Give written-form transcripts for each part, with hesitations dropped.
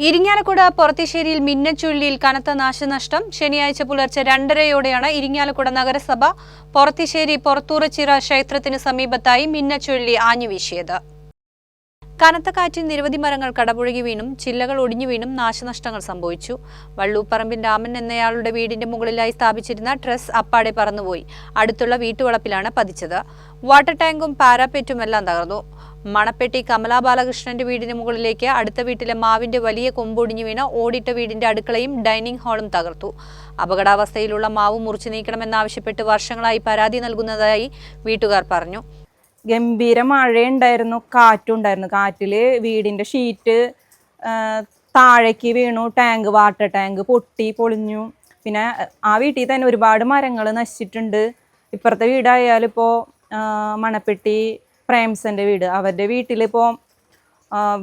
ഇരിങ്ങാലക്കുട പൊറത്തിശ്ശേരിയിൽ മിന്നച്ചുള്ളിയിൽ കനത്ത നാശനഷ്ടം. ശനിയാഴ്ച പുലർച്ചെ 2:30-യോടെയാണ് ഇരിങ്ങാലക്കുട നഗരസഭ പൊറത്തിശ്ശേരി പൊറത്തൂറച്ചിറ ക്ഷേത്രത്തിന് സമീപത്തായി മിന്നച്ചുള്ളി ആഞ്ഞുവീശിയത്. കനത്ത കാറ്റിൽ നിരവധി മരങ്ങൾ കടപുഴകി വീണും ചില്ലകൾ ഒടിഞ്ഞു വീണും നാശനഷ്ടങ്ങൾ സംഭവിച്ചു. വള്ളൂപ്പറമ്പിൽ രാമൻ എന്നയാളുടെ വീടിന്റെ മുകളിലായി സ്ഥാപിച്ചിരുന്ന ട്രസ് അപ്പാടെ പറന്നുപോയി. അടുത്തുള്ള വീട്ടുവളപ്പിലാണ് പതിച്ചത്. വാട്ടർ ടാങ്കും പാരാപെറ്റുമെല്ലാം തകർന്നു. മണപ്പെട്ടി കമലാ ബാലകൃഷ്ണന്റെ വീടിന് മുകളിലേക്ക് അടുത്ത വീട്ടിലെ മാവിന്റെ വലിയ കൊമ്പൊടിഞ്ഞു വീണ് ഓടിട്ട വീടിന്റെ അടുക്കളയും ഡൈനിങ് ഹാളും തകർത്തു. അപകടാവസ്ഥയിലുള്ള മാവ് മുറിച്ചു നീക്കണമെന്നാവശ്യപ്പെട്ട് വർഷങ്ങളായി പരാതി നൽകുന്നതായി വീട്ടുകാർ പറഞ്ഞു. ഗംഭീര മഴയുണ്ടായിരുന്നു, കാറ്റുണ്ടായിരുന്നു. കാറ്റില് വീടിന്റെ ഷീറ്റ് താഴേക്ക് വീണു. വാട്ടർ ടാങ്ക് പൊളിഞ്ഞു. പിന്നെ ആ വീട്ടിൽ തന്നെ ഒരുപാട് മരങ്ങൾ നശിച്ചിട്ടുണ്ട്. ഇപ്പുറത്തെ വീടായാലും ഇപ്പോൾ മണപ്പെട്ടി പ്രേംസന്റെ വീട്, അവരുടെ വീട്ടിലിപ്പോൾ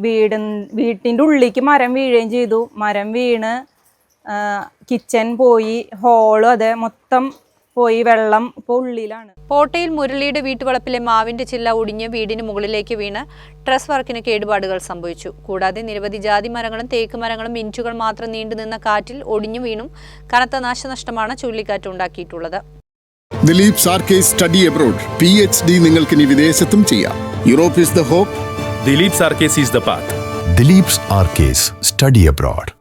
വീട്ടിൻ്റെ ഉള്ളിലേക്ക് മരം വീഴുകയും ചെയ്തു. മരം വീണ് കിച്ചൺ പോയി, ഹോളും അതെ മൊത്തം പോയി. വെള്ളം ഇപ്പോൾ ഉള്ളിലാണ്. പോട്ടയിൽ മുരളിയുടെ വീട്ടുവളപ്പിലെ മാവിന്റെ ചില്ല ഒടിഞ്ഞ് വീടിന് മുകളിലേക്ക് വീണ് ട്രസ് വർക്കിന് കേടുപാടുകൾ സംഭവിച്ചു. കൂടാതെ നിരവധി ജാതി മരങ്ങളും തേക്ക് മരങ്ങളും ഇഞ്ചുകൾ മാത്രം നീണ്ടുനിന്ന കാറ്റിൽ ഒടിഞ്ഞു വീണും കനത്ത നാശനഷ്ടമാണ് ചുഴലിക്കാറ്റ് ഉണ്ടാക്കിയിട്ടുള്ളത്. Dileep's arcs study abroad. PhD നിങ്ങൾക്ക് ഇനി വിദേശത്തും ചെയ്യാം. Europe is the hope. Dileep's arcs is the path. Dileep's arcs study abroad.